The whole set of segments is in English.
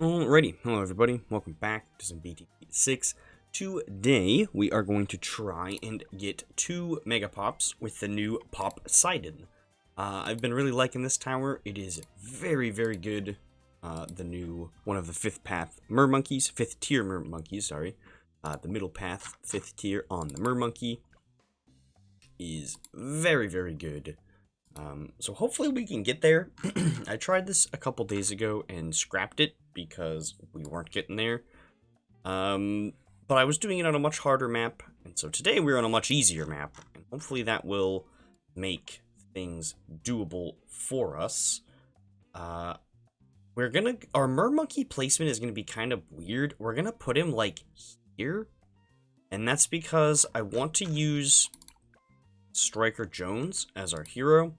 Alrighty, hello everybody, welcome back to some BTD6. Today, we are going to try and get 2 Mega Pops with the new Pop Sidon. I've been really liking this tower. It is very, very good. The new, one of the 5th path Mermonkeys, 5th tier Mermonkeys, sorry. The middle path, 5th tier on the Mermonkey is very, very good. So hopefully we can get there. I tried this a couple days ago and scrapped it because we weren't getting there. But I was doing it on a much harder map, and so today we're on a much easier map, and hopefully that will make things doable for us. Our Mermonkey placement is gonna be kind of weird. We're gonna put him like here, and that's because I want to use Striker Jones as our hero,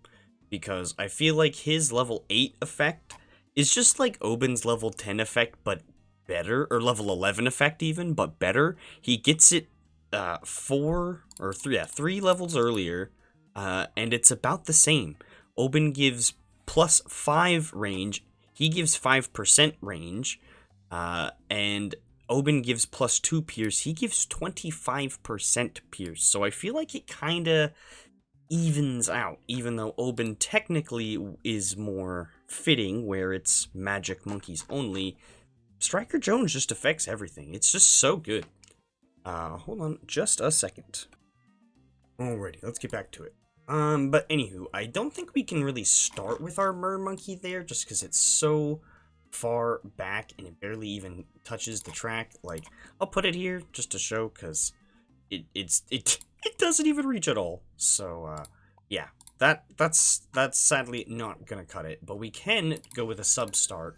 because I feel like his level 8 effect is just like Oben's level 10 effect, but better, or level 11 effect even, but better. He gets it 3 levels earlier, and it's about the same. Oben gives plus 5 range, he gives 5% range, and Oben gives plus 2 pierce, he gives 25% pierce, so I feel like it kinda evens out, even though Oben technically is more fitting, where it's magic monkeys only. Striker Jones just affects everything. It's just so good. Hold on just a second. Alrighty, let's get back to it. But anywho, I don't think we can really start with our Mermonkey there, just because it's so far back and it barely even touches the track. Like, I'll put it here just to show, because it doesn't even reach at all. So yeah, that's sadly not gonna cut it, but we can go with a sub start.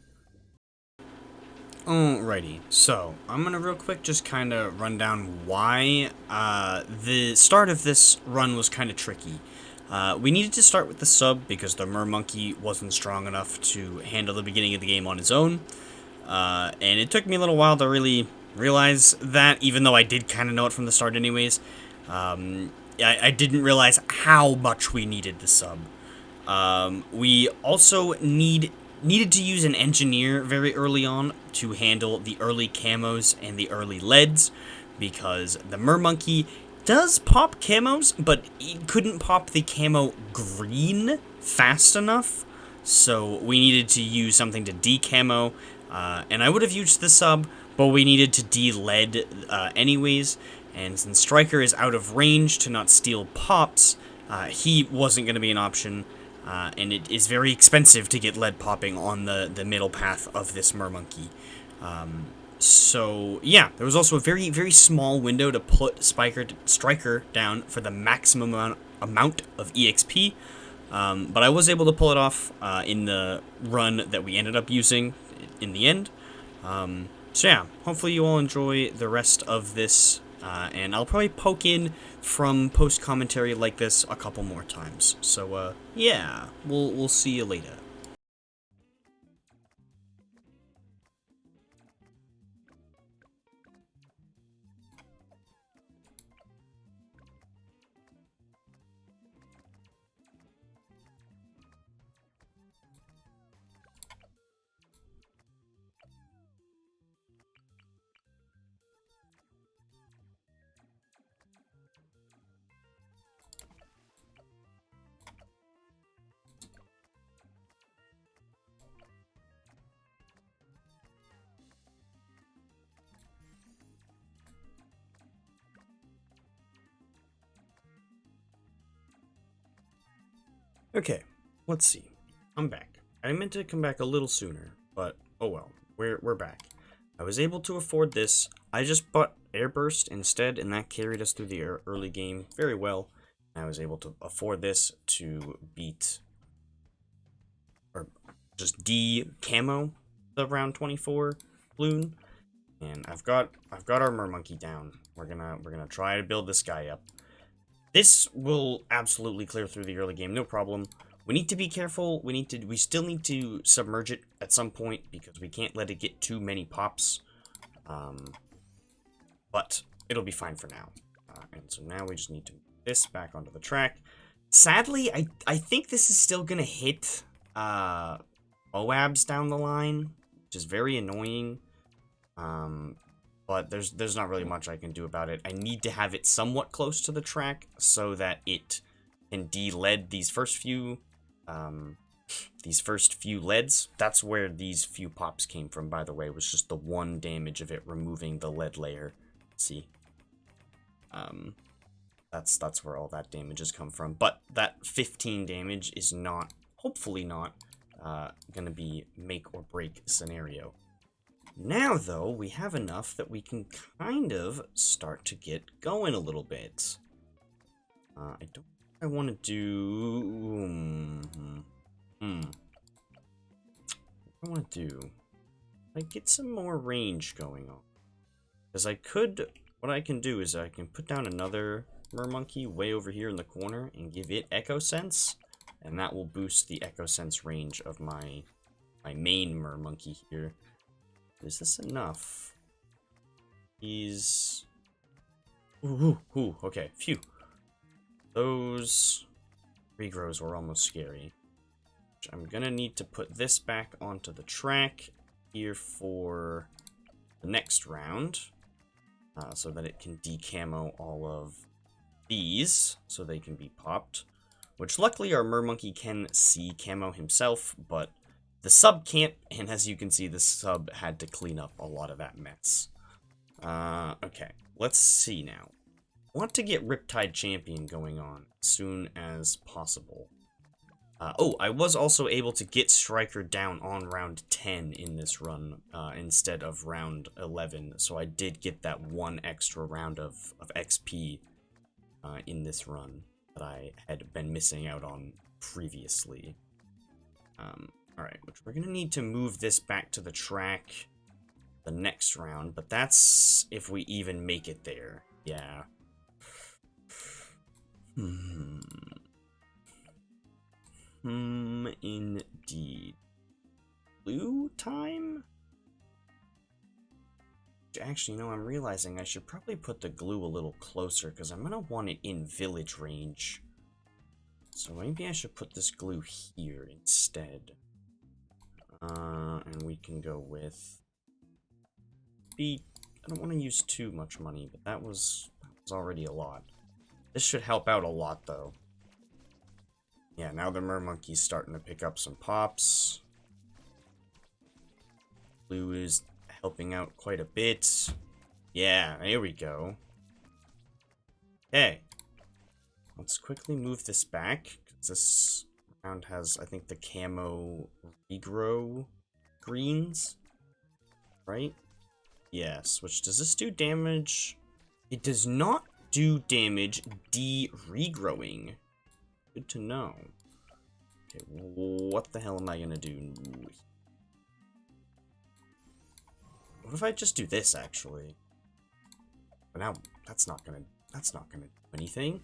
Alrighty, so I'm gonna real quick just kind of run down why the start of this run was kind of tricky. We needed to start with the sub because the Mermonkey wasn't strong enough to handle the beginning of the game on his own, and it took me a little while to really realize that, even though I did kind of know it from the start anyways. I didn't realize how much we needed the sub. We also needed to use an engineer very early on to handle the early camos and the early leads, because the Mermonkey does pop camos, but it couldn't pop the camo green fast enough, so we needed to use something to decamo, and I would have used the sub, but we needed to de-lead anyways, and since Striker is out of range to not steal pops, he wasn't going to be an option, and it is very expensive to get lead popping on the middle path of this Mermonkey. So yeah, there was also a very, very small window to put Striker down for the maximum amount of EXP, but I was able to pull it off in the run that we ended up using in the end. So yeah, hopefully you all enjoy the rest of this, and I'll probably poke in from post-commentary like this a couple more times. So yeah, we'll see you later. Okay, let's see. I'm back. I meant to come back a little sooner, but oh well, we're back. I was able to afford this. I just bought Airburst instead, and that carried us through the early game very well. I was able to afford this to beat, or just de-camo the round 24 balloon, and I've got our Mermonkey down. We're gonna try to build this guy up. This will absolutely clear through the early game, no problem. We need to be careful. We still need to submerge it at some point, because we can't let it get too many pops. But it'll be fine for now. And so now we just need to move this back onto the track. Sadly, I think this is still gonna hit OABs down the line, which is very annoying. But there's not really much I can do about it. I need to have it somewhat close to the track so that it can de-lead these first few leads. That's where these few pops came from, by the way, was just the 1 damage of it removing the lead layer. See? That's where all that damage has come from. But that 15 damage is not, hopefully not, gonna be make or break scenario. Now, though, we have enough that we can kind of start to get going a little bit. I want to do... What I want to do... Like, get some more range going on. Because what I can do is I can put down another Mermonkey way over here in the corner and give it Echo Sense. And that will boost the Echo Sense range of my main Mermonkey here. Is this enough? He's... Ooh, okay, phew. Those regrows were almost scary. I'm gonna need to put this back onto the track here for the next round. So that it can decamo all of these, so they can be popped. Which luckily our Mermonkey can see camo himself, but the sub can't, and as you can see, the sub had to clean up a lot of that mess. Okay, let's see now. I want to get Riptide Champion going on as soon as possible. Oh, I was also able to get Striker down on round 10 in this run, instead of round 11, so I did get that 1 extra round of XP in this run that I had been missing out on previously. Alright, which we're gonna need to move this back to the track the next round, but that's if we even make it there. Yeah. Indeed. Blue time? Actually, no, I'm realizing I should probably put the glue a little closer, because I'm gonna want it in village range. So maybe I should put this glue here instead. And we can go with... I don't want to use too much money, but that was already a lot. This should help out a lot, though. Yeah, now the Mermonkey's starting to pick up some pops. Blue is helping out quite a bit. Yeah, here we go. Okay. Let's quickly move this back, because this round has, I think, the camo regrow greens, right? Yes, which does this do damage? It does not do damage de-regrowing. Good to know. Okay, what the hell am I gonna do? What if I just do this, actually? But now, that's not gonna do anything.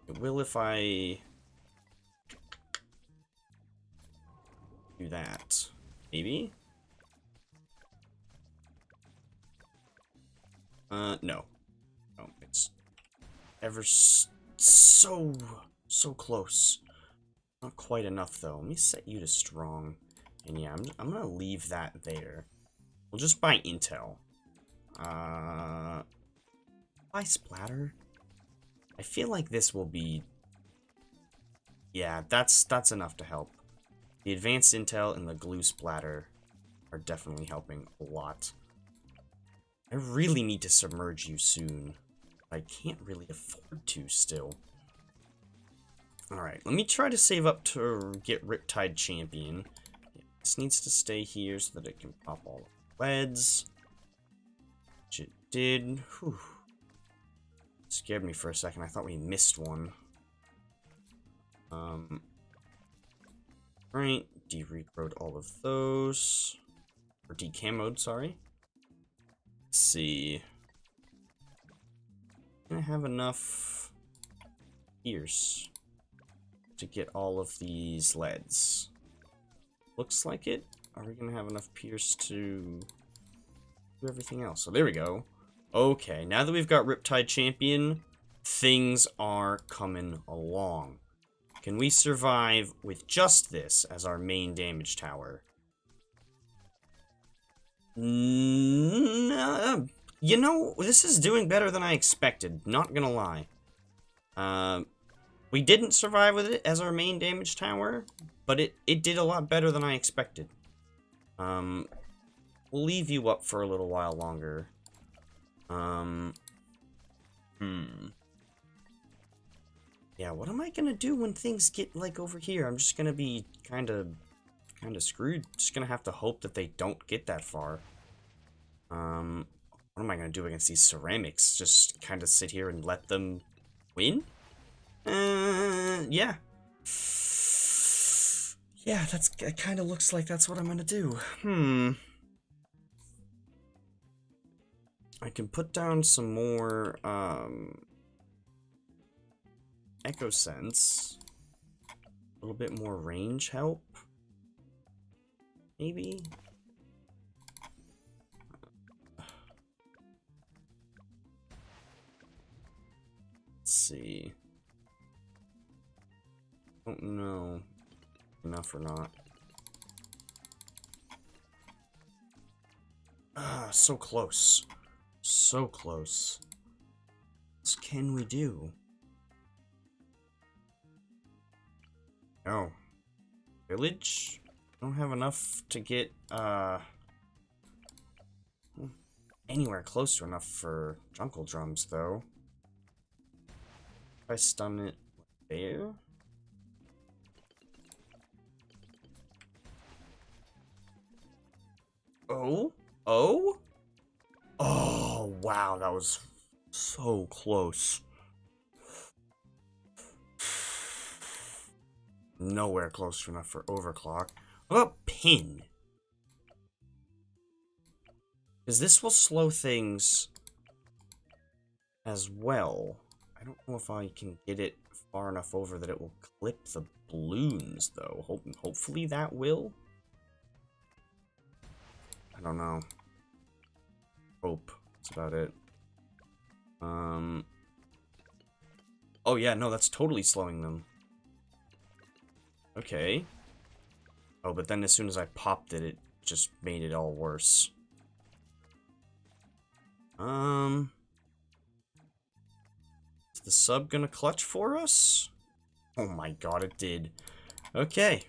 It will if I do that. Maybe? No. No, it's ever so close. Not quite enough, though. Let me set you to strong. And yeah, I'm gonna leave that there. We'll just buy intel. Buy splatter? I feel like this will be... Yeah, that's enough to help. The advanced intel and the glue splatter are definitely helping a lot. I really need to submerge you soon. I can't really afford to still. Alright, let me try to save up to get Riptide Champion. Yeah, this needs to stay here so that it can pop all the leads. Which it did. Whew. Scared me for a second. I thought we missed one. Right, de-regrowed all of those. Or decamoed, sorry. Let's see. I have enough ears to get all of these leads. Looks like it. Are we gonna have enough pierce to do everything else? So there we go. Okay, now that we've got Riptide Champion, things are coming along. Can we survive with just this as our main damage tower? No, you know, this is doing better than I expected, not gonna lie. We didn't survive with it as our main damage tower, but it did a lot better than I expected. We'll leave you up for a little while longer. Yeah, what am I gonna do when things get, like, over here? I'm just gonna be kinda screwed. Just gonna have to hope that they don't get that far. What am I gonna do against these ceramics? Just kinda sit here and let them win? Yeah. Yeah, it kinda looks like that's what I'm gonna do. I can put down some more, Echo Sense. A little bit more range help. Maybe? Let's see. Don't know enough or not. Ah, so close. So close. What can we do? Oh. Village? Don't have enough to get, anywhere close to enough for Jungle Drums, though. If I stun it there? Oh? Oh? Oh, wow, that was so close. Nowhere close enough for overclock. What about pin? Because this will slow things as well. I don't know if I can get it far enough over that it will clip the balloons, though. Hopefully that will. I don't know. Hope. That's about it. Oh yeah, no, that's totally slowing them. Okay. Oh, but then as soon as I popped it, it just made it all worse. Is the sub gonna clutch for us? Oh my god, it did. Okay.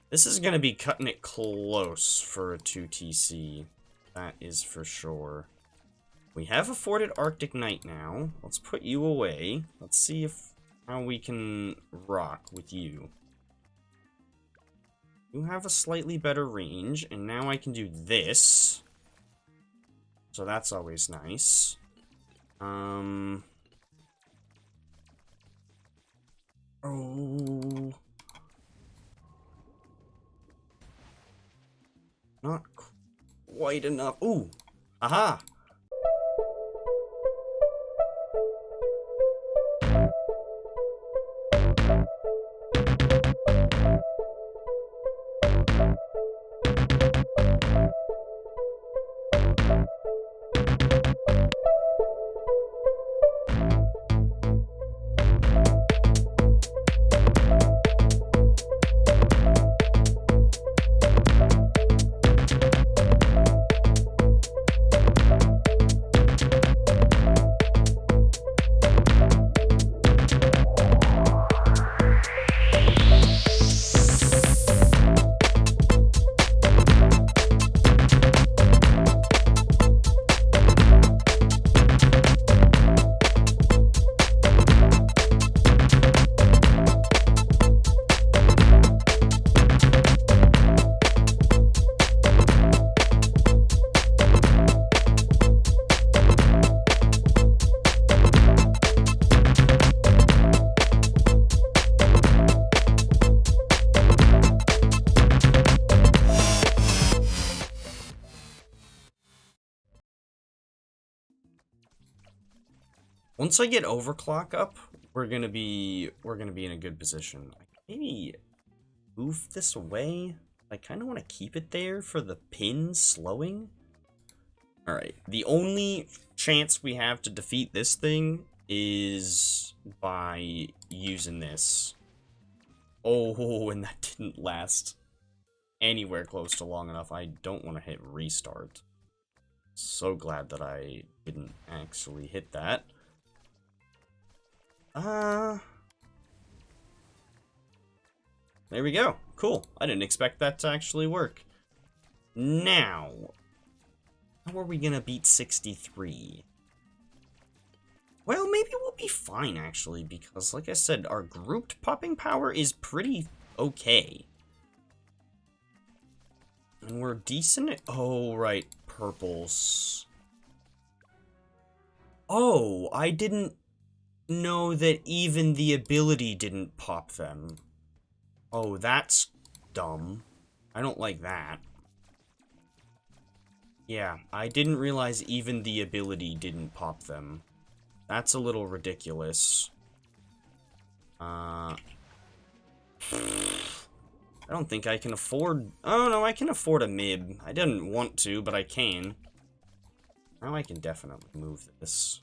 This is going to be cutting it close for a 2TC. That is for sure. We have afforded Arctic Knight now. Let's put you away. Let's see how we can rock with you. You have a slightly better range, and now I can do this. So that's always nice. Oh. Not quite enough. Ooh. Aha. Once I get overclock up, we're gonna be in a good position. Maybe move this away. I kind of want to keep it there for the pin slowing. All right. The only chance we have to defeat this thing is by using this. Oh, and that didn't last anywhere close to long enough. I don't want to hit restart. So glad that I didn't actually hit that. There we go. Cool. I didn't expect that to actually work. Now, how are we gonna beat 63? Well, maybe we'll be fine, actually, because, like I said, our grouped popping power is pretty okay. And we're decent. Oh, right. Purples. Oh, I didn't know that even the ability didn't pop them. Oh, that's dumb. I don't like that. Yeah, I didn't realize even the ability didn't pop them. That's a little ridiculous. I don't think I can afford... Oh, no, I can afford a MIB. I didn't want to, but I can. Now I can definitely move this.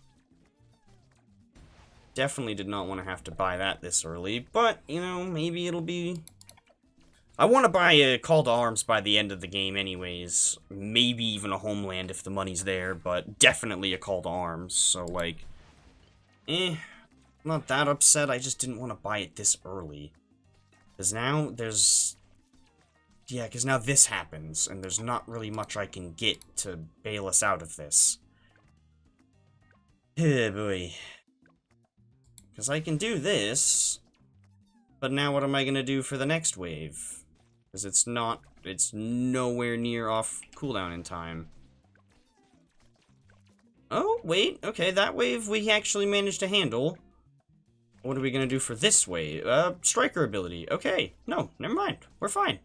Definitely did not want to have to buy that this early, but, you know, maybe it'll be... I want to buy a Call to Arms by the end of the game anyways. Maybe even a Homeland if the money's there, but definitely a Call to Arms, so, like... not that upset, I just didn't want to buy it this early. Because now there's... Yeah, because now this happens, and there's not really much I can get to bail us out of this. Oh boy. Because I can do this, but now what am I going to do for the next wave? Because it's nowhere near off cooldown in time. Oh, wait, okay, that wave we actually managed to handle. What are we going to do for this wave? Striker ability. Okay, no, never mind, we're fine.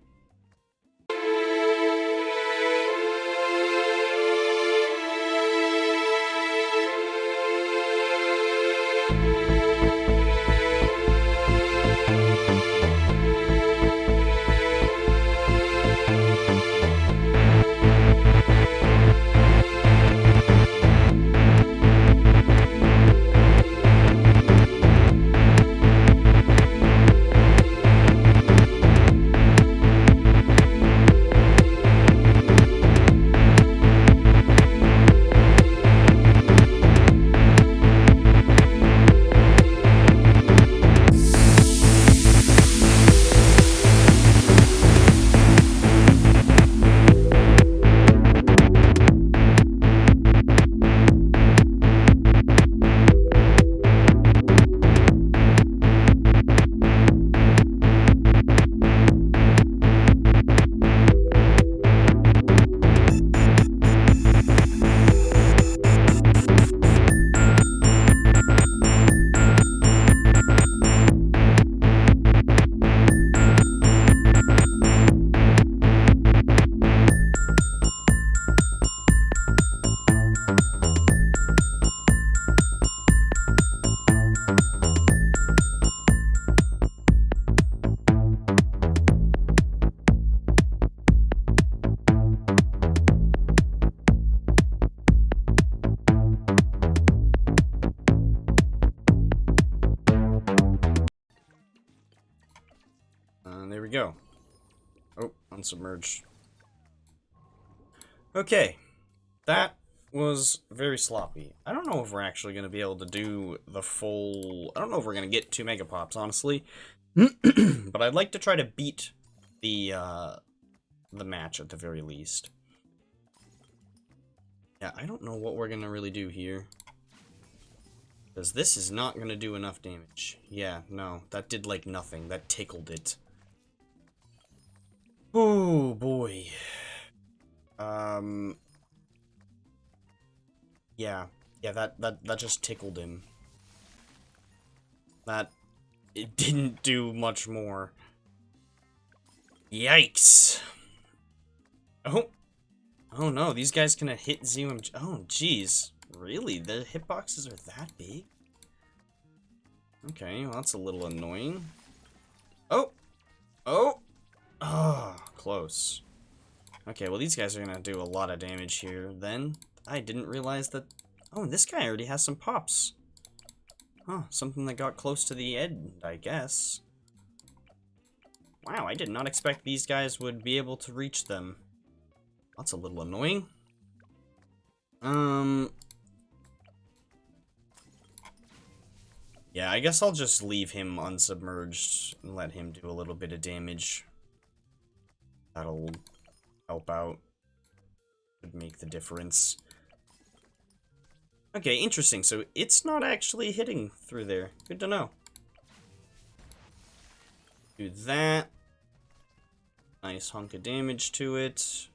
There we go. Oh, unsubmerged. Okay. That was very sloppy. I don't know if we're actually going to be able to do the full... I don't know if we're going to get 2 Mega Pops, honestly. But I'd like to try to beat the match at the very least. Yeah, I don't know what we're going to really do here. Because this is not going to do enough damage. Yeah, no, that did like nothing. That tickled it. Oh, boy. Yeah, that just tickled him. It didn't do much more. Yikes. Oh no, these guys can hit ZOMG. Oh, jeez. Really? The hitboxes are that big? Okay, well, that's a little annoying. Oh! Oh! Oh, close. Okay, well, these guys are gonna do a lot of damage here, then. I didn't realize that... Oh, and this guy already has some pops. Huh, something that got close to the end, I guess. Wow, I did not expect these guys would be able to reach them. That's a little annoying. Yeah, I guess I'll just leave him unsubmerged and let him do a little bit of damage. That'll help out. Would make the difference. Okay, interesting. So it's not actually hitting through there. Good to know. Do that. Nice hunk of damage to it.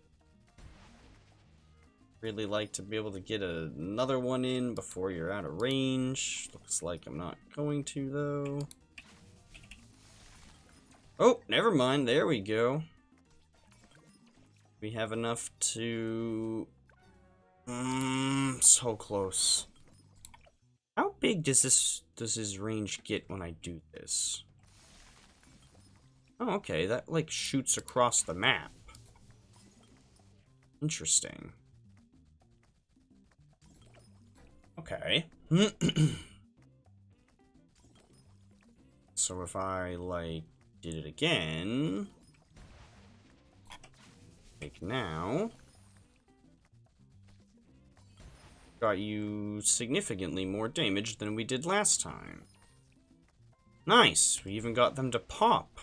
Really like to be able to get another one in before you're out of range. Looks like I'm not going to, though. Oh, never mind. There we go. We have enough to... so close. How big does his range get when I do this? Oh, okay. That, like, shoots across the map. Interesting. Okay. So if I, like, did it again... Like now... Got you significantly more damage than we did last time. Nice! We even got them to pop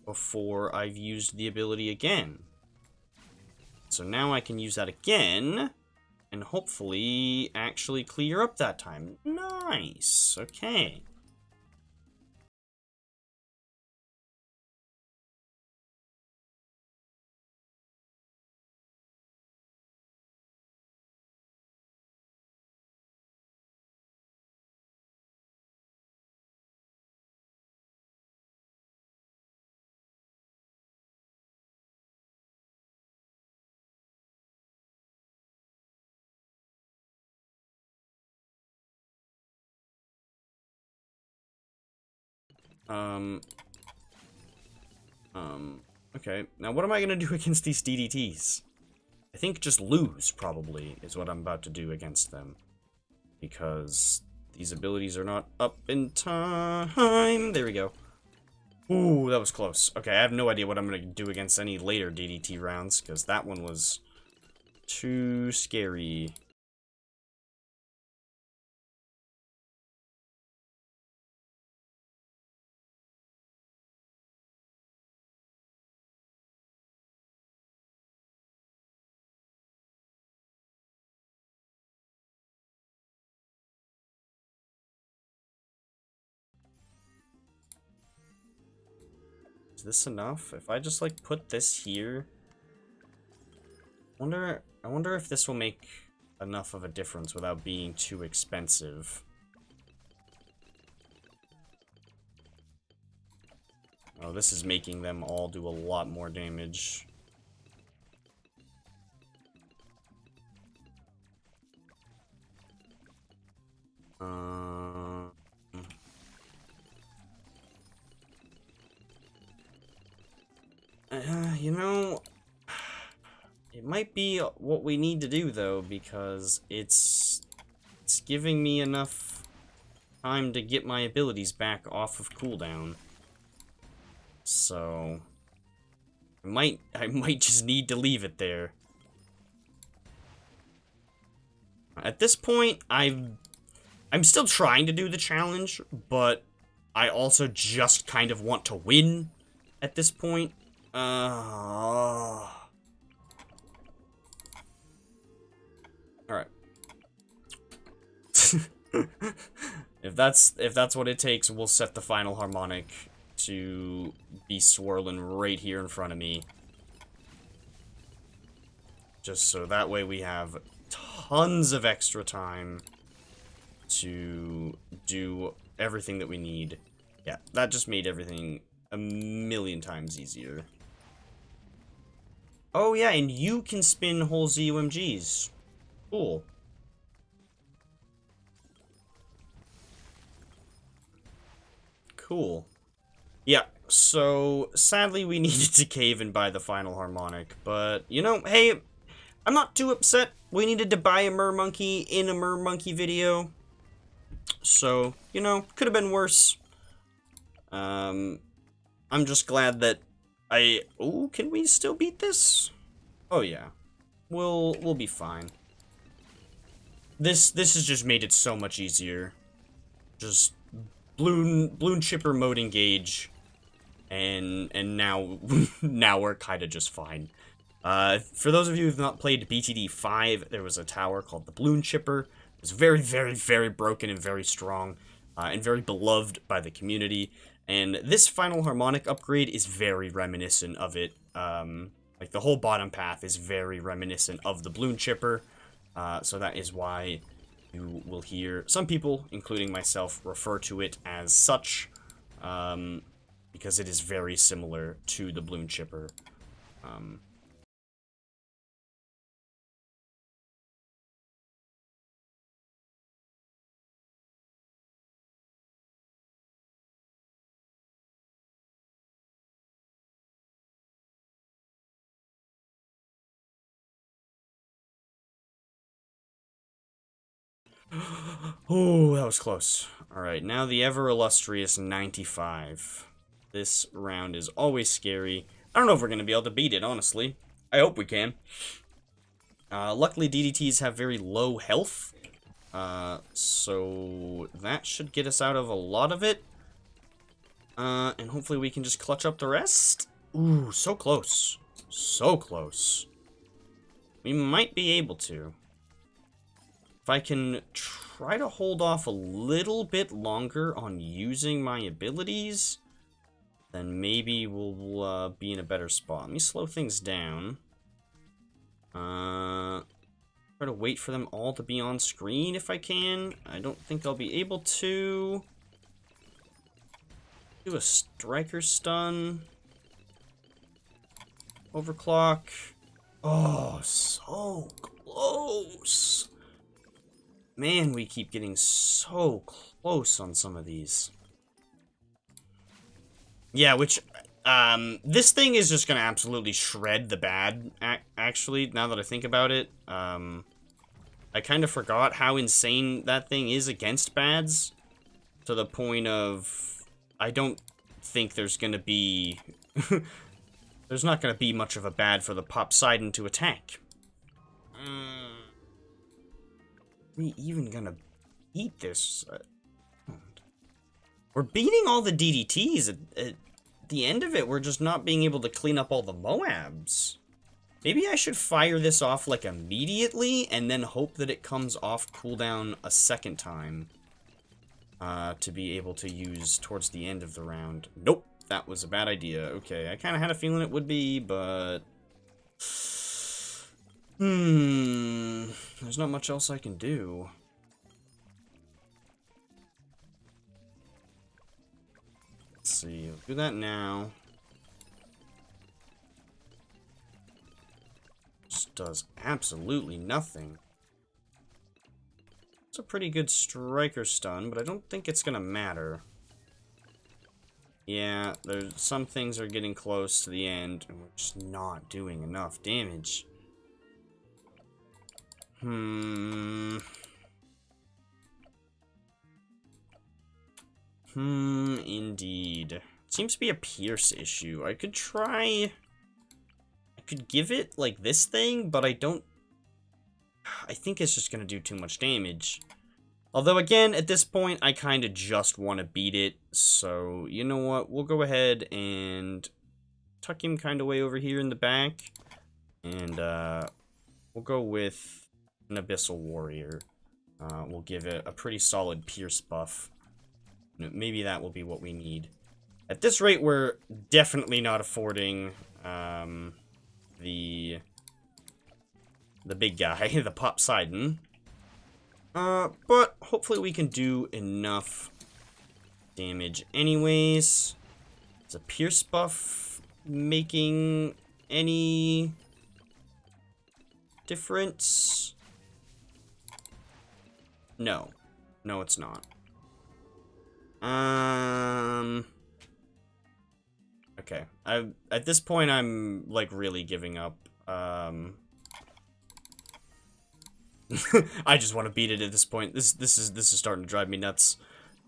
before I've used the ability again. So now I can use that again... And hopefully actually clear up that time. Nice. Okay. Okay. Now what am I gonna do against these DDTs? I think just lose, probably, is what I'm about to do against them. Because these abilities are not up in time. There we go. Ooh, that was close. Okay, I have no idea what I'm gonna do against any later DDT rounds, because that one was too scary. Is this enough? If I just, like, put this here... I wonder if this will make enough of a difference without being too expensive. Oh, this is making them all do a lot more damage. You know, it might be what we need to do, though, because it's giving me enough time to get my abilities back off of cooldown. So, I might just need to leave it there. At this point, I'm still trying to do the challenge, but I also just kind of want to win at this point. Alright. If that's what it takes, we'll set the final harmonic to be swirling right here in front of me. Just so that way we have tons of extra time to do everything that we need. Yeah, that just made everything a million times easier. Oh yeah, and you can spin whole ZUMGs. Cool. Cool. Yeah, so sadly we needed to cave and buy the final harmonic, but you know, hey, I'm not too upset. We needed to buy a mermonkey in a mermonkey video, so, you know, could have been worse. I'm just glad that oh, can we still beat this? Oh yeah. We'll be fine. This has just made it so much easier. Just balloon chipper mode engage, and now now we're kind of just fine. For those of you who've not played BTD5, there was a tower called the balloon chipper. It was very, very, very broken and very strong, and very beloved by the community. And this final harmonic upgrade is very reminiscent of it. Like, the whole bottom path is very reminiscent of the balloon chipper. So that is why you will hear some people, including myself, refer to it as such, because it is very similar to the balloon chipper. Oh, that was close. Alright, now the ever-illustrious 95. This round is always scary. I don't know if we're going to be able to beat it, honestly. I hope we can. Luckily, DDTs have very low health. So that should get us out of a lot of it. And hopefully we can just clutch up the rest. Ooh, so close. So close. We might be able to. If I can try to hold off a little bit longer on using my abilities, then maybe we'll be in a better spot. Let me slow things down. Try to wait for them all to be on screen if I can. I don't think I'll be able to. Do a striker stun. Overclock. Oh, so close. Man, we keep getting so close on some of these. Yeah, which, this thing is just gonna absolutely shred the bad, actually, now that I think about it. I kind of forgot how insane that thing is against bads, to the point of, I don't think there's gonna be, there's not gonna be much of a bad for the Poseidon to attack. We even gonna beat this? We're beating all the DDTs. At the end of it, we're just not being able to clean up all the Moabs. Maybe I should fire this off, like, immediately, and then hope that it comes off cooldown a second time. To be able to use towards the end of the round. Nope, that was a bad idea. Okay, I kind of had a feeling it would be, but... there's not much else I can do. Let's see, I'll do that now. Just does absolutely nothing. It's a pretty good striker stun, but I don't think it's gonna matter. Yeah, there's some things are getting close to the end, and we're just not doing enough damage. Indeed. It seems to be a Pierce issue. I could try... I could give it, like, this thing, but I don't... I think it's just gonna do too much damage. Although, again, at this point, I kind of just want to beat it. So, you know what? We'll go ahead and tuck him kind of way over here in the back. And, we'll go with an Abyssal Warrior. We'll give it a pretty solid Pierce buff. Maybe that will be what we need. At this rate, we're definitely not affording the big guy, the Poseidon. But hopefully we can do enough damage anyways. Is a Pierce buff making any difference? No. No, it's not. Okay. At this point, I'm, like, really giving up. I just want to beat it at this point. This is starting to drive me nuts.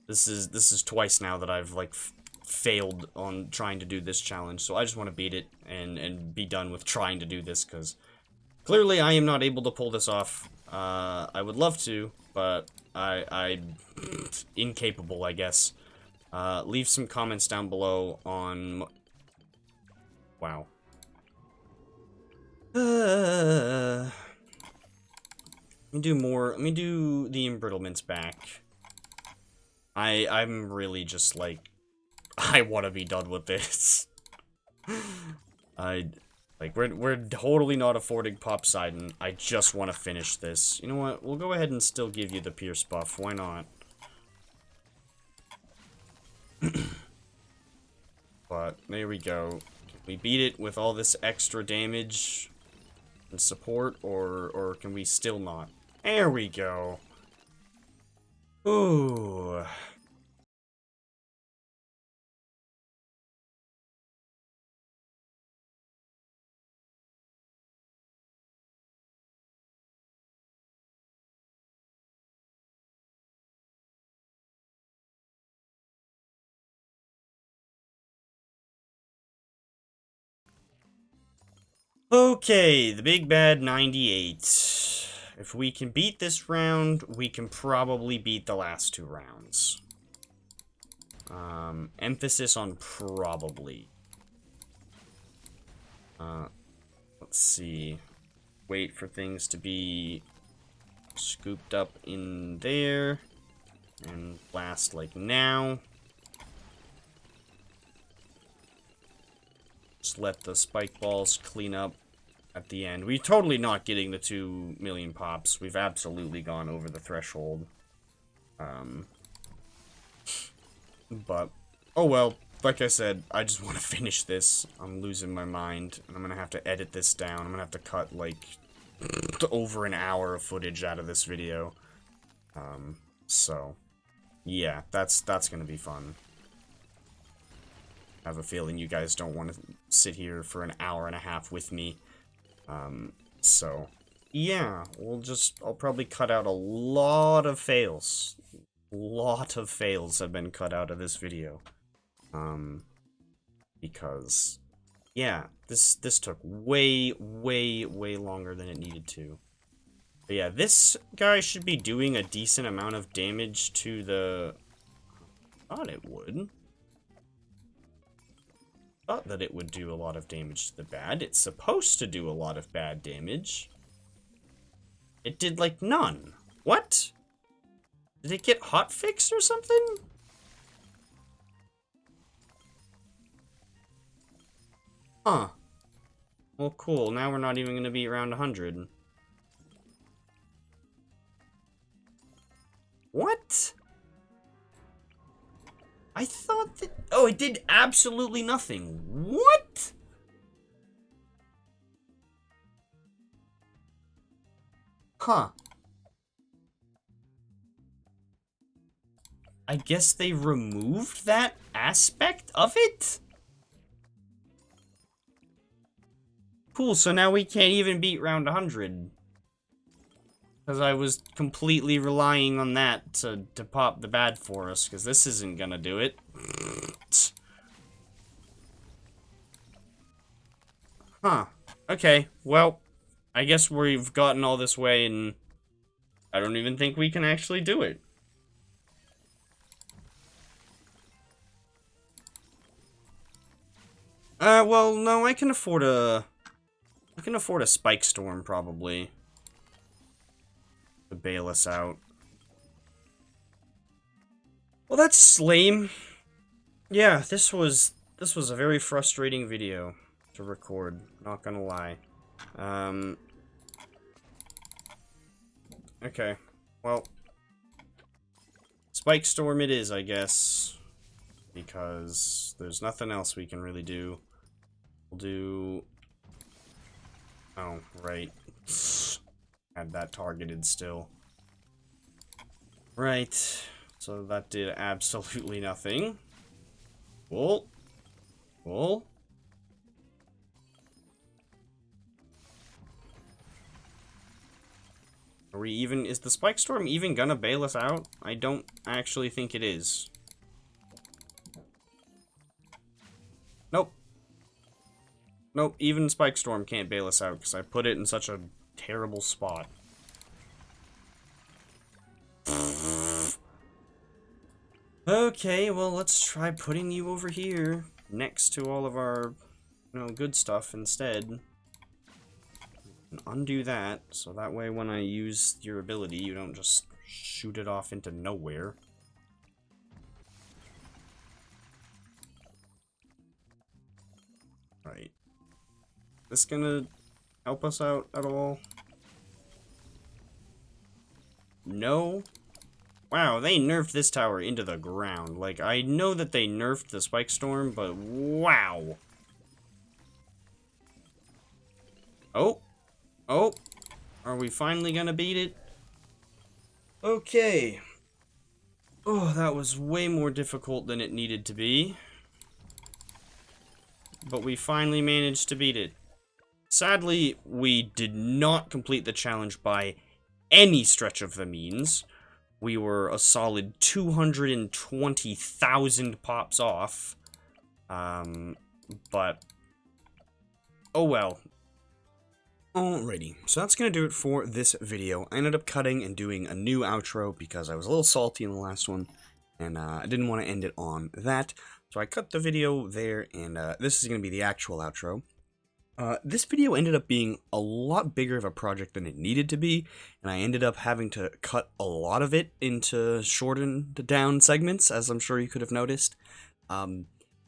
This is twice now that I've, like, failed on trying to do this challenge. So I just want to beat it and be done with trying to do this, because clearly I am not able to pull this off. I would love to, but I'm incapable, I guess. Leave some comments down below on... Wow. Let me do more. Let me do the embrittlements back. I'm really just like... I want to be done with this. We're totally not affording Poseidon. I just want to finish this. You know what? We'll go ahead and still give you the Pierce buff. Why not? But there we go. Can we beat it with all this extra damage and support, or can we still not? There we go. Ooh. Okay, the big bad 98. If we can beat this round, we can probably beat the last two rounds. Emphasis on probably. Let's see. Wait for things to be scooped up in there. And blast like now. Just let the spike balls clean up at the end. We're totally not getting the 2 million pops. We've absolutely gone over the threshold. But, oh well. Like I said, I just want to finish this. I'm losing my mind, and I'm gonna have to edit this down. I'm gonna have to cut, like, over an hour of footage out of this video. So, yeah, that's gonna be fun. I have a feeling you guys don't want to sit here for an hour and a half with me. So, yeah, I'll probably cut out a lot of fails. A lot of fails have been cut out of this video. Because, yeah, this took way longer than it needed to. But yeah, this guy should be doing a decent amount of damage to the... I thought it would. Thought that it would do a lot of damage to the bad. It's supposed to do a lot of bad damage. It did, like, none. What? Did it get hotfixed or something? Huh. Well, cool. Now we're not even going to be around 100. What? I thought that... Oh, it did absolutely nothing. What? Huh. I guess they removed that aspect of it? Cool, so now we can't even beat round 100. Because I was completely relying on that to pop the bad for us, because this isn't gonna do it. Huh. Okay, well, I guess we've gotten all this way, and I don't even think we can actually do it. Well, no, I can afford a spike storm, probably. To bail us out. Well, that's lame. Yeah, this was a very frustrating video to record, not gonna lie. Okay, well, spike storm it is, I guess, because there's nothing else we can really do. We'll do... Oh, right. Had that targeted still. Right. So that did absolutely nothing. Cool. Cool. Is the Spike Storm even gonna bail us out? I don't actually think it is. Nope. Nope, even Spike Storm can't bail us out because I put it in such a terrible spot. Okay, well, let's try putting you over here next to all of our, good stuff instead. And undo that, so that way when I use your ability, you don't just shoot it off into nowhere. Right. This gonna help us out at all? No? Wow, they nerfed this tower into the ground. Like, I know that they nerfed the Spike Storm, but wow. Oh. Oh. Are we finally gonna beat it? Okay. Oh, that was way more difficult than it needed to be. But we finally managed to beat it. Sadly, we did not complete the challenge by any stretch of the means. We were a solid 220,000 pops off. But, oh well. Alrighty, so that's going to do it for this video. I ended up cutting and doing a new outro because I was a little salty in the last one, and I didn't want to end it on that. So I cut the video there, and this is going to be the actual outro. This video ended up being a lot bigger of a project than it needed to be, and I ended up having to cut a lot of it into shortened down segments, as I'm sure you could have noticed.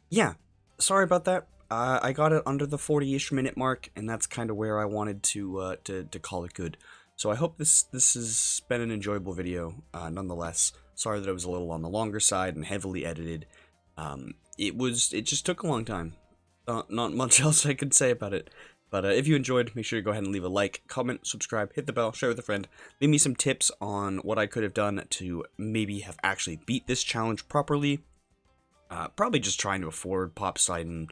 Yeah, sorry about that. I got it under the 40-ish minute mark, and that's kind of where I wanted to call it good. So I hope this has been an enjoyable video, nonetheless. Sorry that it was a little on the longer side and heavily edited. It just took a long time. Not much else I could say about it. But if you enjoyed, make sure you go ahead and leave a like, comment, subscribe, hit the bell, share with a friend. Leave me some tips on what I could have done to maybe have actually beat this challenge properly. Probably just trying to afford Pop Poseidon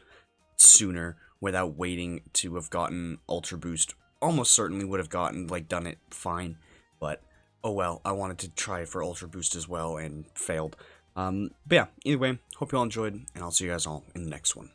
sooner without waiting to have gotten Ultra Boost. Almost certainly would have done it fine. But, oh well, I wanted to try for Ultra Boost as well and failed. But yeah, either way, hope you all enjoyed, and I'll see you guys all in the next one.